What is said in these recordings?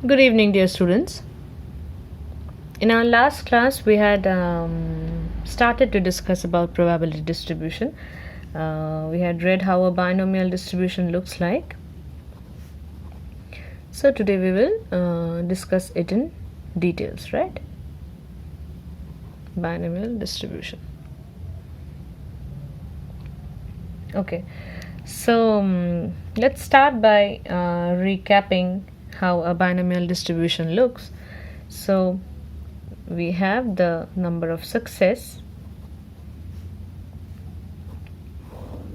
Good evening, dear students. In our last class, we had started to discuss about probability distribution. We had read how a binomial distribution looks like. So today we will discuss it in details, right? Binomial distribution. Okay, so let's start by recapping how a binomial distribution looks. So we have the number of success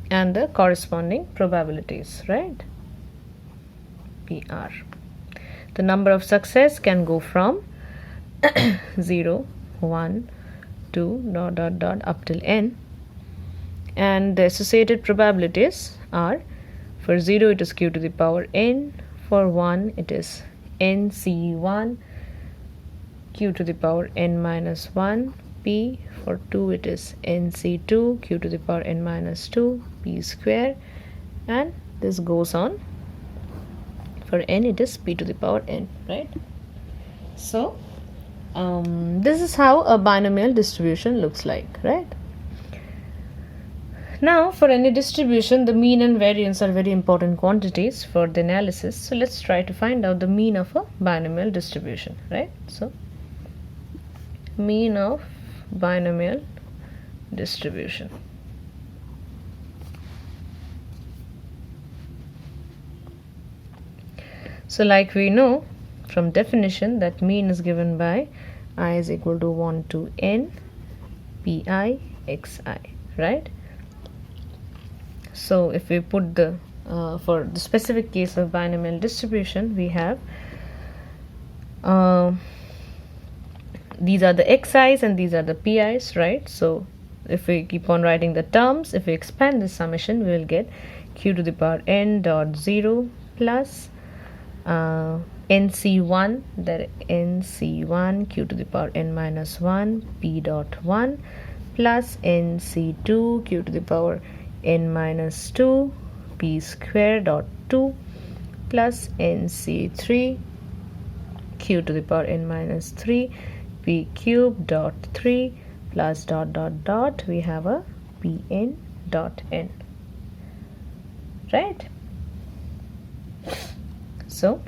and the corresponding probabilities, right? PR. The number of success can go from 0, 1, 2, up till n, and the associated probabilities are: for 0 it is q to the power n, for 1 it is nc1 q to the power n minus 1 p, for 2 it is nc2 q to the power n minus 2 p square, and this goes on. For n it is p to the power n, right? So this is how a binomial distribution looks like, right? Now, for any distribution, the mean and variance are very important quantities for the analysis. So let's try to find out the mean of a binomial distribution, right? So mean of binomial distribution. So like we know from definition that mean is given by I is equal to 1 to n pi xi, right? So if we put the for the specific case of binomial distribution, we have these are the xi's and these are the pi's, right? So if we keep on writing the terms, if we expand this summation, we will get q to the power n dot 0 plus nc1, that nc1 q to the power n minus 1 p dot 1 plus nc2 q to the power n minus 2 p square dot 2 plus nc3 q to the power n minus 3 p cube dot 3 plus dot we have a pn dot n, right? So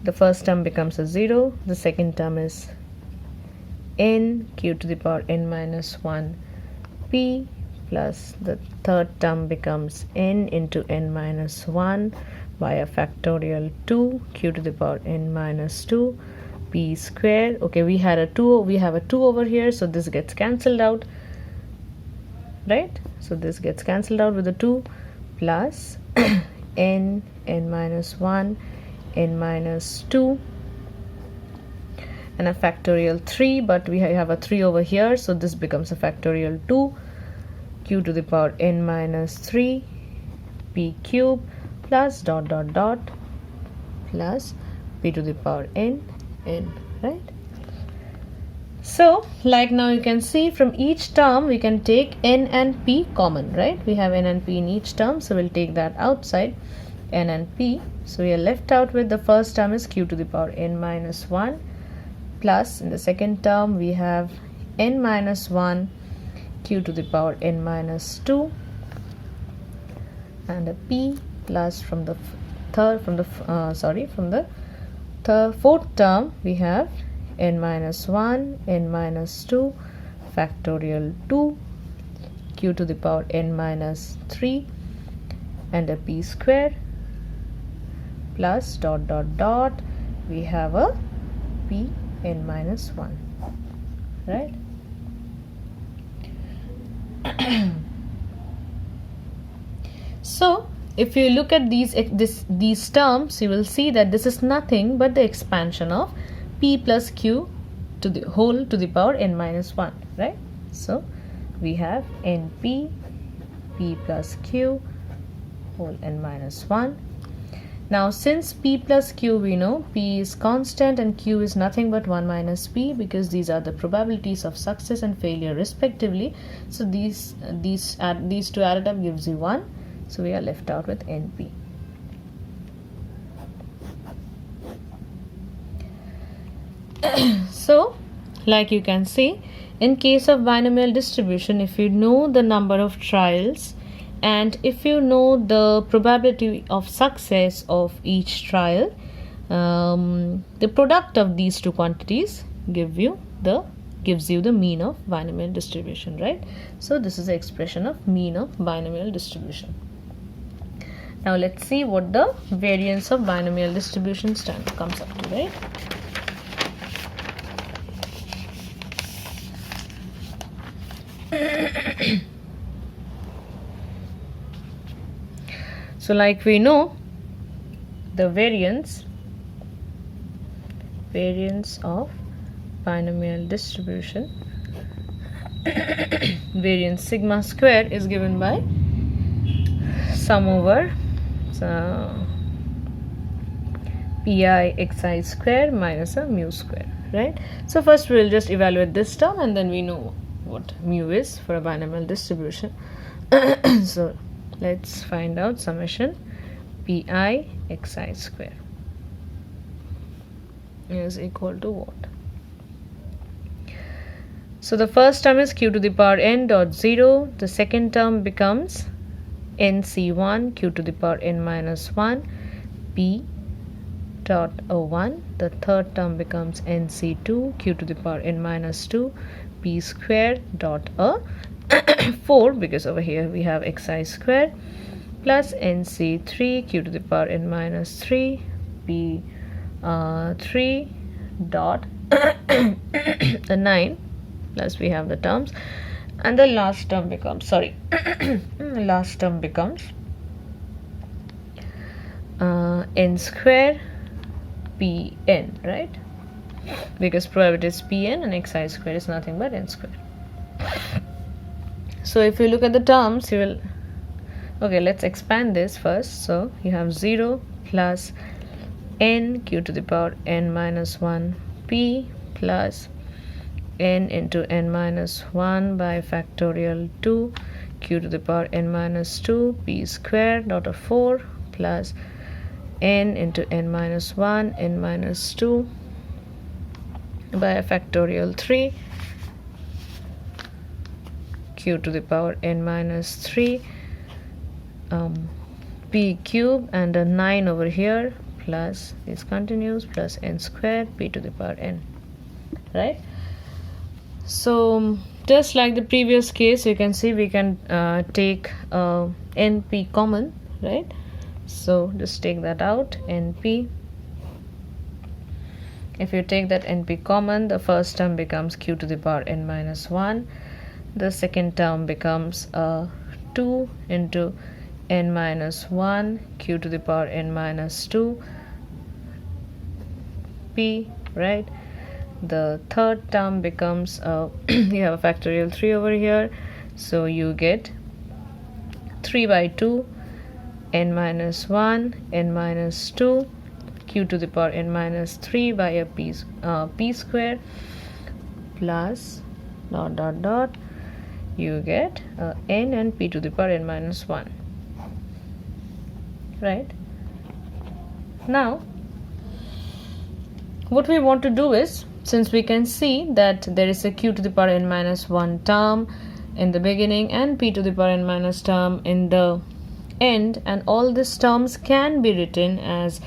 the first term becomes a 0, the second term is n q to the power n minus 1 p, plus the third term becomes n into n minus 1 by a factorial 2 q to the power n minus 2 p square. Okay, we have a 2 over here, so this gets cancelled out, right? So this gets cancelled out with the 2 plus n minus 1 n minus 2 and a factorial 3, but we have a 3 over here, so this becomes a factorial 2 q to the power n minus 3 p cube plus dot plus p to the power n, right? So like now you can see from each term we can take n and p common, right? We have n and p in each term, so we'll take that outside, n and p. So we are left out with the first term is q to the power n minus 1 plus in the second term we have n minus 1 q to the power n minus 2 and a p plus from the fourth term we have n minus 1 n minus 2 factorial 2 q to the power n minus 3 and a p square plus dot we have a p n minus 1, right? So if you look at these terms, you will see that this is nothing but the expansion of p plus q to the whole to the power n minus 1, right? So we have np p plus q whole n minus 1. Now since p plus q we know p is constant and q is nothing but 1 minus p, because these are the probabilities of success and failure respectively. So these two added up gives you 1. So we are left out with np. So like you can see, in case of binomial distribution, if you know the number of trials and if you know the probability of success of each trial, the product of these two quantities gives you the mean of binomial distribution, right? So this is the expression of mean of binomial distribution. Now let's see what the variance of binomial distribution comes up to, right? So like we know, the variance of binomial distribution variance sigma square is given by sum over pi xi square minus a mu square, right? So first we'll just evaluate this term and then we know what mu is for a binomial distribution. So let's find out summation pi xi square is equal to what? So the first term is q to the power n dot 0. The second term becomes nc1 q to the power n minus 1 p dot o1. The third term becomes nc2 q to the power n minus 2 p square dot a 4, because over here we have xi square, plus nc3 q to the power n minus 3 p 3 dot the 9, plus we have the terms, and the last term becomes n square pn, right? Because probability is pn and xi square is nothing but n square. So if you look at the terms, you will, okay, let's expand this first. So you have 0 plus n q to the power n minus 1 p plus n into n minus 1 by factorial 2 q to the power n minus 2 p square dot of 4 plus n into n minus 1 n minus 2 by a factorial 3 q to the power n minus 3 p cube, and a 9 over here, plus this continues, plus n square p to the power n, right? So just like the previous case, you can see we can take np common, right? So just take that out, np. If you take that np common, the first term becomes q to the power n minus 1. The second term becomes 2 into n minus 1 q to the power n minus 2 p, right? The third term becomes you have a factorial 3 over here, so you get 3 by 2 n minus 1 n minus 2 q to the power n minus 3 by a p square plus dot dot dot, you get n and p to the power n minus 1, right? Now what we want to do is, since we can see that there is a q to the power n minus 1 term in the beginning and p to the power n minus term in the end, and all these terms can be written as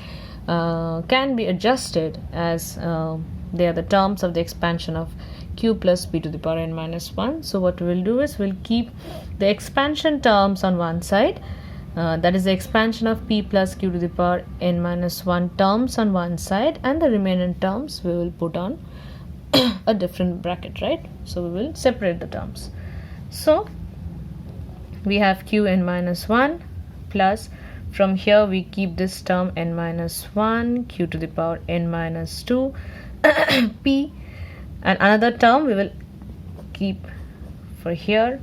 can be adjusted as they are the terms of the expansion of q plus p to the power n minus 1. So what we will do is we'll keep the expansion terms on one side, that is the expansion of p plus q to the power n minus 1 terms on one side, and the remaining terms we will put on a different bracket, right? So we will separate the terms. So we have q n minus 1 plus, from here we keep this term n minus 1 q to the power n minus 2 p, and another term we will keep for here,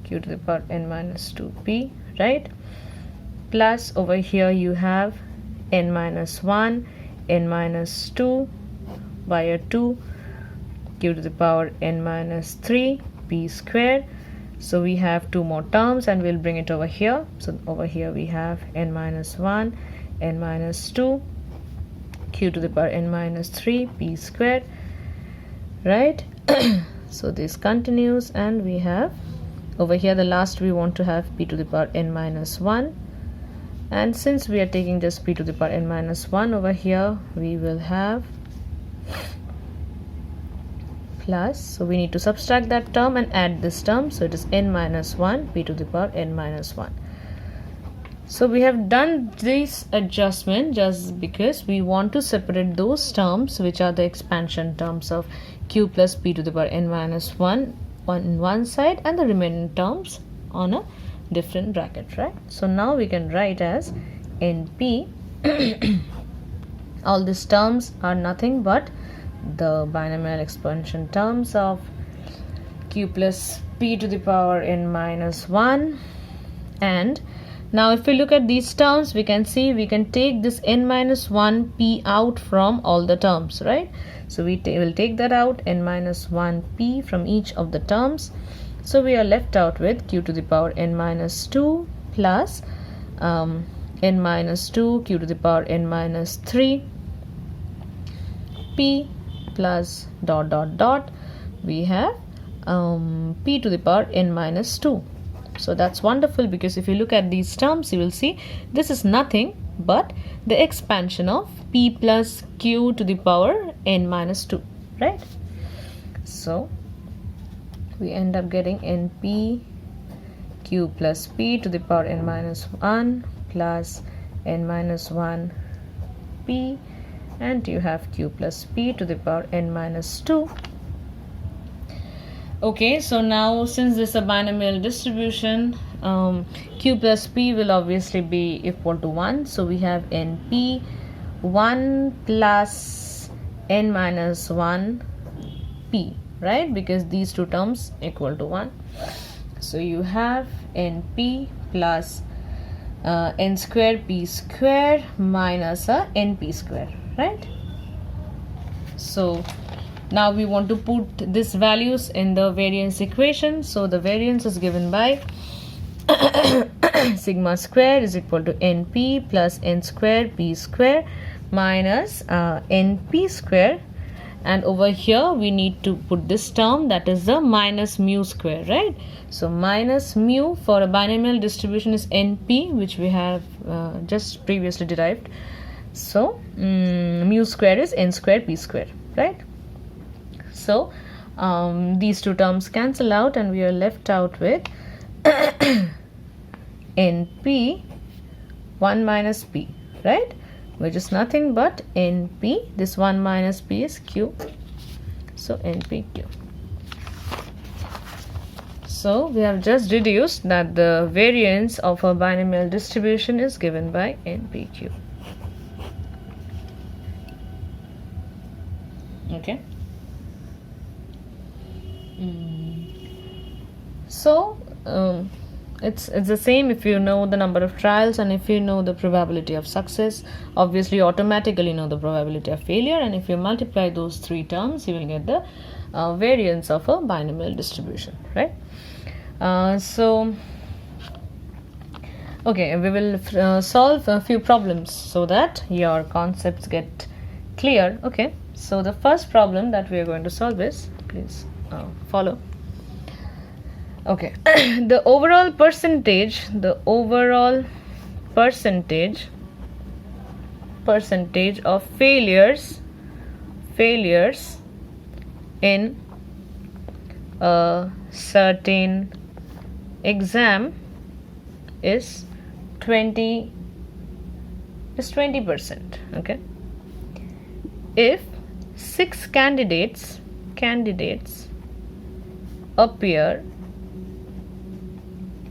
q to the power n minus 2p, right? Plus over here you have n minus 1 n minus 2 by a 2 q to the power n minus 3 p square. So we have two more terms and we'll bring it over here. So over here we have n minus 1 n minus 2 q to the power n minus 3 p squared, right? So this continues, and we have over here the last we want to have p to the power n minus 1, and since we are taking just p to the power n minus 1 over here, we will have plus, so we need to subtract that term and add this term, so it is n minus 1 p to the power n minus 1. So we have done this adjustment just because we want to separate those terms which are the expansion terms of q plus p to the power n minus 1 on one side and the remaining terms on a different bracket, right? So now we can write as np all these terms are nothing but the binomial expansion terms of q plus p to the power n minus 1. And now if we look at these terms, we can see we can take this n minus 1 p out from all the terms, right? So we will take that out, n minus 1 p from each of the terms. So we are left out with q to the power n minus 2 plus n minus 2 q to the power n minus 3 p plus dot dot dot, we have p to the power n minus 2. So that's wonderful, because if you look at these terms, you will see this is nothing but the expansion of p plus q to the power n minus 2, right? So we end up getting np q plus p to the power n minus 1 plus n minus 1 p, and you have q plus p to the power n minus 2. Okay, so now since this is a binomial distribution, q plus p will obviously be equal to 1. So we have np 1 plus n minus 1 p, right? Because these two terms equal to 1. So you have np plus n square p square minus np square, right? So now we want to put these values in the variance equation. So the variance is given by sigma square is equal to np plus n square p square minus np square, and over here we need to put this term, that is the minus mu square, right? So minus mu for a binomial distribution is np, which we have just previously derived. So mu square is n square p square, right? So these two terms cancel out, and we are left out with np 1 minus p, right? Which is nothing but np, this 1 minus p is q, so npq. So we have just deduced that the variance of a binomial distribution is given by npq. Okay. So it's the same if you know the number of trials and if you know the probability of success. Obviously you automatically know the probability of failure, and if you multiply those three terms, you will get the variance of a binomial distribution, right? So okay, we will solve a few problems so that your concepts get clear. Okay, so the first problem that we are going to solve is, please follow. Okay, the overall percentage of failures in a certain exam is 20%. Okay, if 6 candidates appear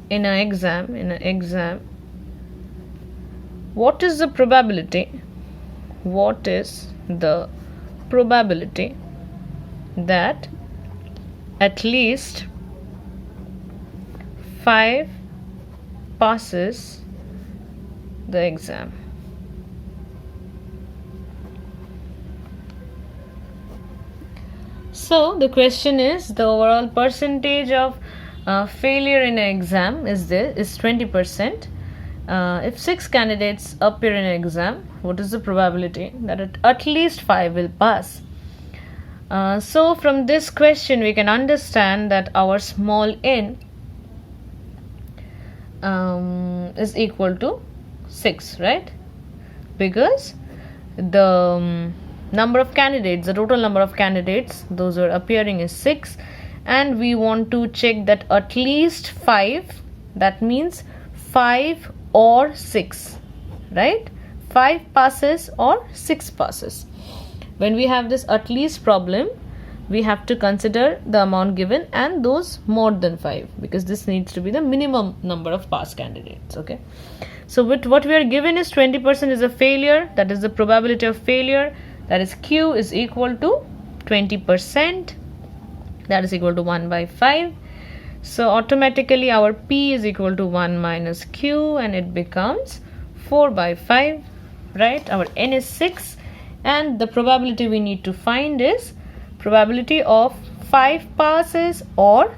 in an exam, what is the probability that at least 5 passes the exam? So the question is, the overall percentage of failure in an exam is 20%, if 6 candidates appear in an exam, what is the probability that at least 5 will pass? So from this question we can understand that our small n is equal to 6, right? Because the number of candidates, the total number of candidates, those who are appearing is 6, and we want to check that at least 5, that means 5 or 6, right? 5 passes or 6 passes. When we have this at least problem, we have to consider the amount given and those more than 5, because this needs to be the minimum number of pass candidates. Okay, so with what we are given is 20% is a failure, that is the probability of failure, that is q is equal to 20%, that is equal to 1 by 5. So automatically our p is equal to 1 minus q, and it becomes 4 by 5, right? Our n is 6, and the probability we need to find is probability of 5 passes or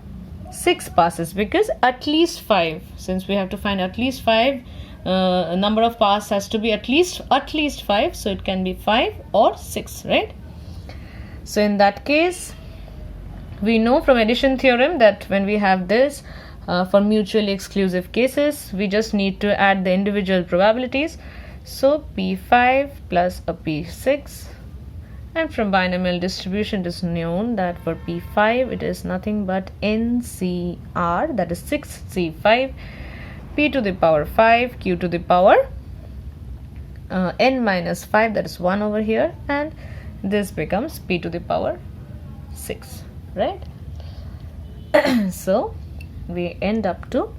6 passes, because at least 5, since we have to find at least 5, number of passes has to be at least 5, so it can be 5 or 6, right? So in that case, we know from addition theorem that when we have this for mutually exclusive cases, we just need to add the individual probabilities. So P5 plus a P6, and from binomial distribution it is known that for P5 it is nothing but NCR, that is 6C5, P to the power 5, Q to the power n minus 5, that is 1 over here, and this becomes P to the power 6, right? So we end up to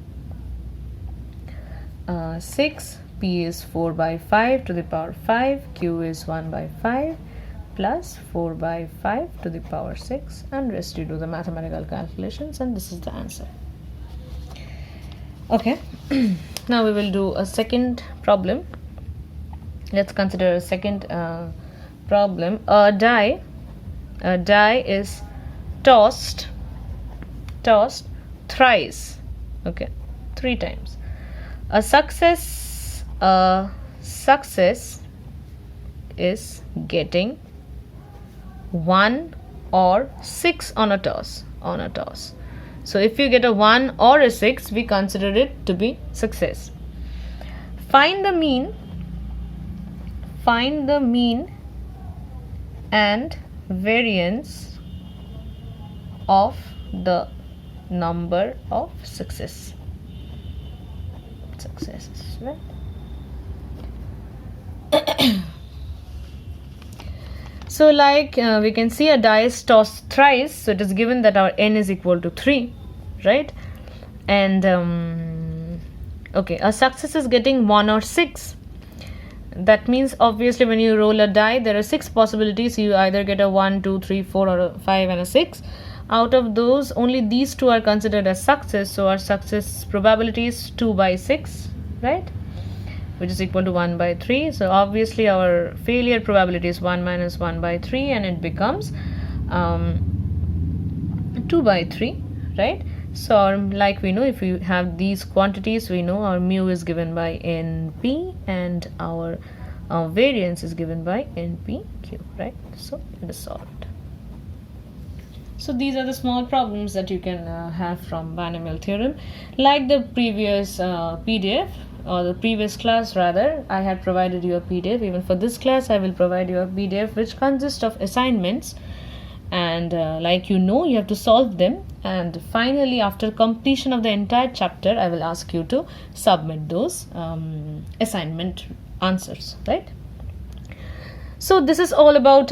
6, P is 4 by 5 to the power 5, Q is 1 by 5 plus 4 by 5 to the power 6, and rest you do the mathematical calculations, and this is the answer. Okay, now we will do a second problem. Let's consider a second problem. A die is tossed thrice, okay, 3 times. A success is getting 1 or 6 on a toss. So if you get a 1 or a 6, we consider it to be success. Find the mean and variance of the number of successes, right? So like we can see a die is tossed thrice, so it is given that our n is equal to 3, right? And okay, a success is getting 1 or 6. That means obviously when you roll a die, there are 6 possibilities. You either get a 1, 2, 3, 4 or a 5 and a 6. Out of those, only these 2 are considered as success, so our success probability is 2 by 6, right? Which is equal to 1 by 3. So obviously our failure probability is 1 minus 1 by 3, and it becomes 2 by 3, right? So like we know, if we have these quantities, we know our mu is given by NP and our variance is given by NPQ, right? So it is solved. So these are the small problems that you can have from binomial theorem. Like the previous PDF, or the previous class rather, I had provided you a PDF. Even for this class I will provide you a PDF which consists of assignments, and like you know, you have to solve them, and finally after completion of the entire chapter I will ask you to submit those assignment answers, right? So this is all about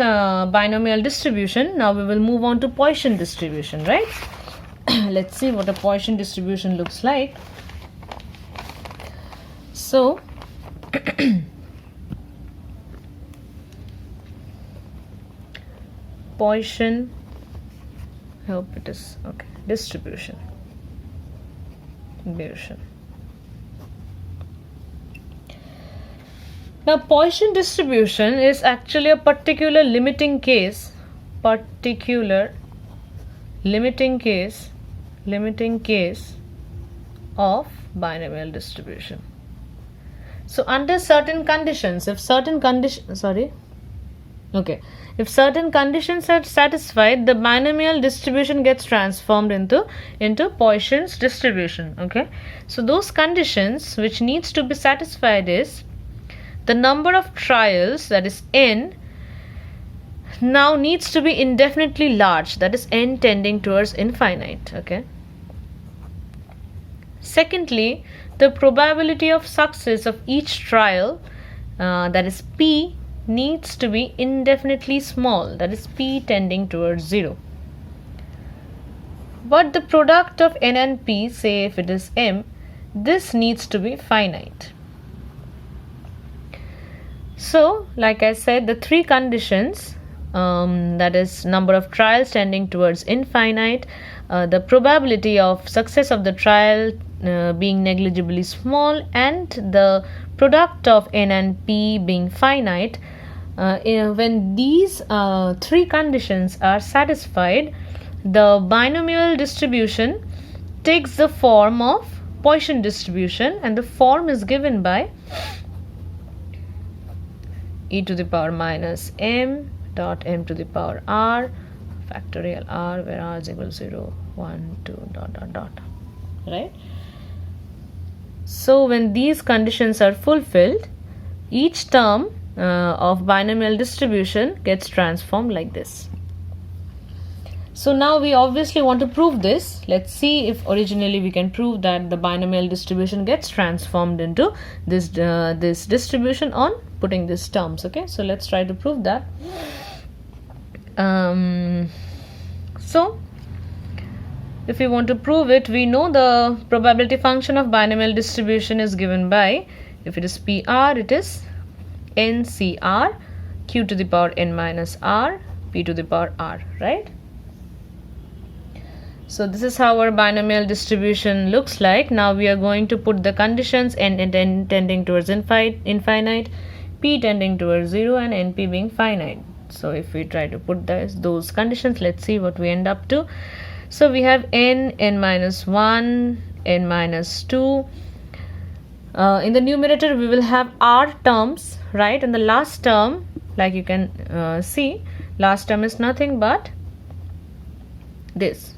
binomial distribution. Now we will move on to Poisson distribution, right? Let's see what a Poisson distribution looks like. So Poisson, I hope it is okay, distribution. Now Poisson distribution is actually a particular limiting case of binomial distribution. So under certain conditions, if certain conditions are satisfied, the binomial distribution gets transformed into Poisson's distribution. Okay, so those conditions which needs to be satisfied is the number of trials, that is n, now needs to be indefinitely large, that is n tending towards infinite. Okay. Secondly, the probability of success of each trial, that is p, needs to be indefinitely small, that is p tending towards 0. But the product of n and p, say if it is m, this needs to be finite. So, like I said, the three conditions, that is number of trials tending towards infinite, the probability of success of the trial being negligibly small, and the product of n and p being finite, when these three conditions are satisfied, the binomial distribution takes the form of Poisson distribution, and the form is given by e to the power minus m dot m to the power r factorial r, where r is equal to 0, 1, 2, dot dot dot, right? So when these conditions are fulfilled, each term of binomial distribution gets transformed like this. So now we obviously want to prove this. Let's see if originally we can prove that the binomial distribution gets transformed into this this distribution on putting these terms. Okay, so let's try to prove that. So if we want to prove it, we know the probability function of binomial distribution is given by, if it is PR, it is NCR, Q to the power n minus r, P to the power r, right? So this is how our binomial distribution looks like. Now we are going to put the conditions n tending towards infinite, p tending towards 0, and np being finite. So if we try to put those conditions, let's see what we end up to. So we have n minus 1, n minus 2. In the numerator we will have r terms, right? And the last term, like you can see, last term is nothing but this.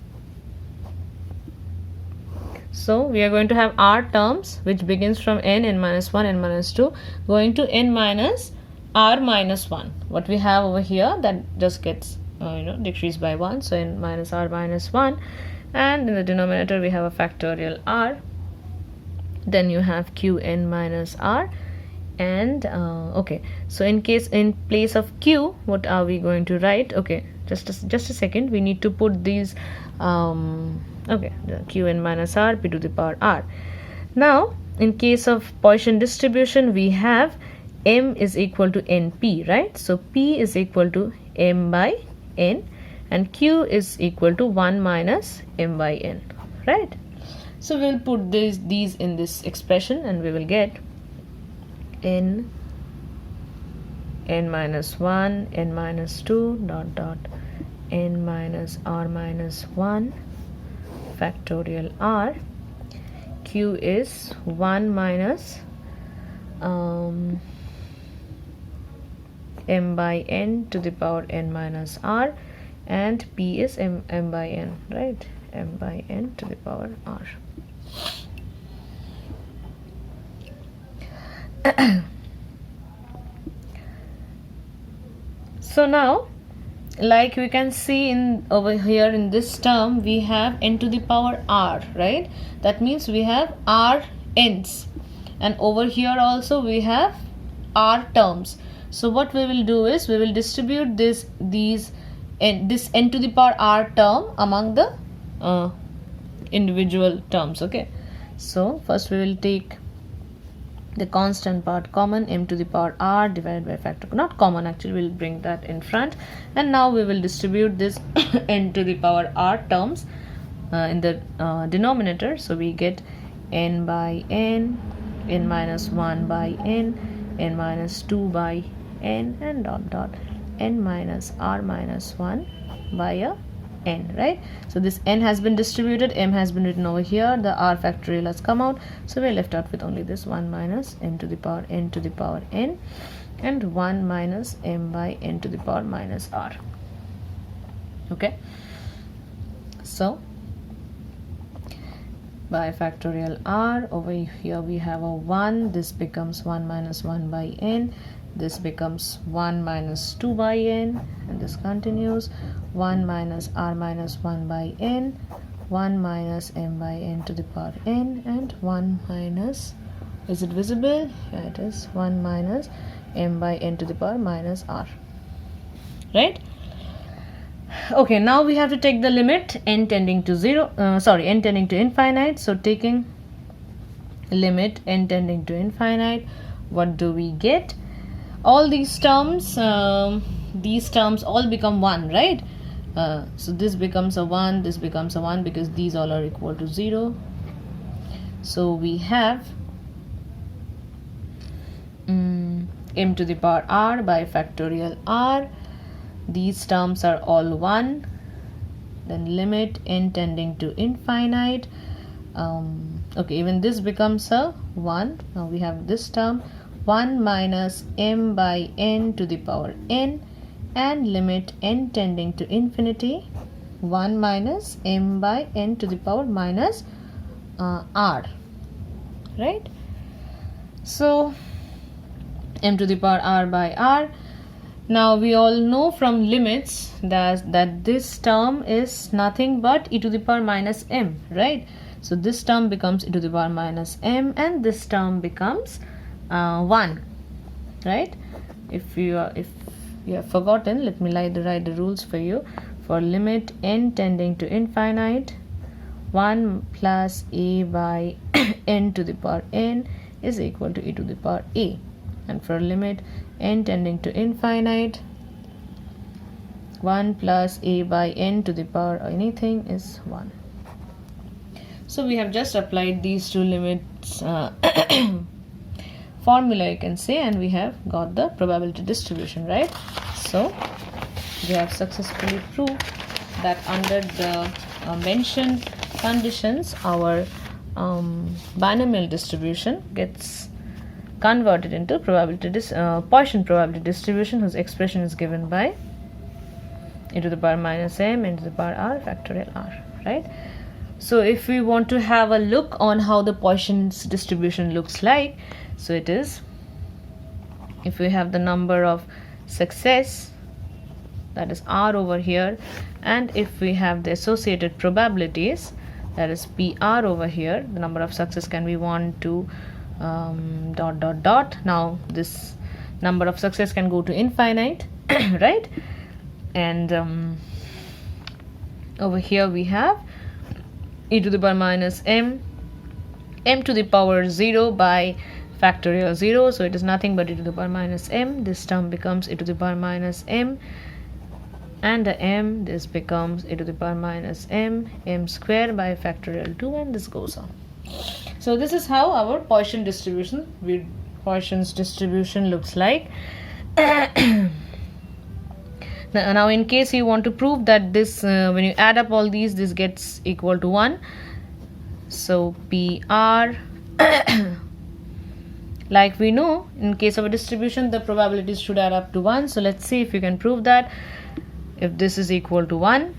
So we are going to have r terms which begins from n minus 1, n minus 2, going to n minus r minus 1. What we have over here, that just gets decreased by 1, so n minus r minus 1, and in the denominator we have a factorial r. Then you have q n minus r, and okay, so in place of q, what are we going to write? Okay, just a second, we need to put these okay, the qn minus r, p to the power r. Now in case of Poisson distribution, we have m is equal to np, right? So p is equal to m by n, and q is equal to 1 minus m by n, right? So we will put these in this expression, and we will get n minus 1, n minus 2, dot dot n minus r minus 1 factorial r. Q is 1 minus m by n to the power n minus r, and p is m by n, right? M by n to the power r. So now, like we can see in over here in this term, we have n to the power r, right? That means we have r n's, and over here also we have r terms. So what we will do is we will distribute this n to the power r term among the individual terms. Okay, so first we will take the constant part common, m to the power r divided by factor, not common actually, we'll bring that in front, and now we will distribute this n to the power r terms in the denominator. So we get n by n, n minus 1 by n, n minus 2 by n, and dot dot n minus r minus 1 by a n, right? So this n has been distributed, m has been written over here, the r factorial has come out, so we're left out with only this 1 minus m to the power n to the power n and 1 minus m by n to the power minus r. Okay, so by factorial r, over here we have a 1, this becomes 1 minus 1 by n, this becomes 1 minus 2 by n, and this continues 1 minus r minus 1 by n, 1 minus m by n to the power n, and 1 minus, is it visible? Yeah, it is, 1 minus m by n to the power minus r, right? Okay, now we have to take the limit n tending to n tending to infinite. So taking limit n tending to infinite, what do we get? All these terms all become 1, right? So this becomes a 1, this becomes a 1, because these all are equal to 0. So we have m to the power r by factorial r. These terms are all 1. Then limit n tending to infinite. Okay, even this becomes a 1. Now we have this term 1 minus m by n to the power n, and limit n tending to infinity 1 minus m by n to the power minus r, right? So m to the power r by r. Now we all know from limits that this term is nothing but e to the power minus m, right? So this term becomes e to the power minus m, and this term becomes 1, right? If you have forgotten, let me write the rules for you. For limit n tending to infinite, 1 plus a by n to the power n is equal to e to the power a, and for limit n tending to infinite, 1 plus a by n to the power anything is 1. So we have just applied these two limits formula, you can say, and we have got the probability distribution, right? So we have successfully proved that under the mentioned conditions, our binomial distribution gets converted into Poisson probability distribution, whose expression is given by e to the power minus m into the power r factorial r, right? So if we want to have a look on how the Poisson's distribution looks like, so it is, if we have the number of success, that is r over here, and if we have the associated probabilities, that is pr over here, the number of success can be 1, 2, dot dot dot. Now this number of success can go to infinite, right? And over here we have e to the power minus m to the power 0 by factorial 0, so it is nothing but e to the power minus m. This term becomes e to the power minus m, and the m, this becomes e to the power minus m square by factorial 2, and this goes on. So this is how our Poisson's distribution looks like. Now in case you want to prove that this, when you add up all these, this gets equal to 1. So PR, like we know, in case of a distribution, the probabilities should add up to 1. So let's see if you can prove that. If this is equal to 1,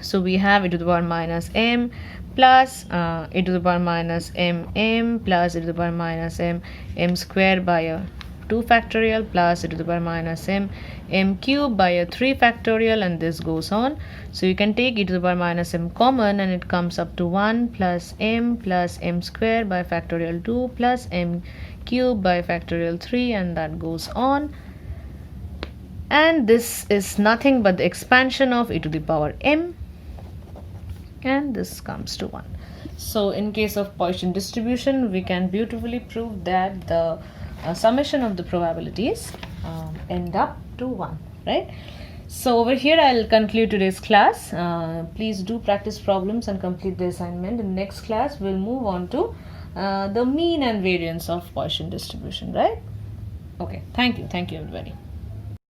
so we have e to the power minus m plus e to the power minus m plus e to the power minus m square by a 2 factorial plus e to the power minus m cube by a 3 factorial, and this goes on. So you can take e to the power minus m common, and it comes up to 1 plus m square by factorial 2 plus m cube by factorial 3, and that goes on. And this is nothing but the expansion of e to the power m, and this comes to 1. So in case of Poisson distribution, we can beautifully prove that the summation of the probabilities end up to 1, right? So over here I'll conclude today's class. Please do practice problems and complete the assignment. In the next class we'll move on to the mean and variance of Poisson distribution, right? Okay, thank you everybody.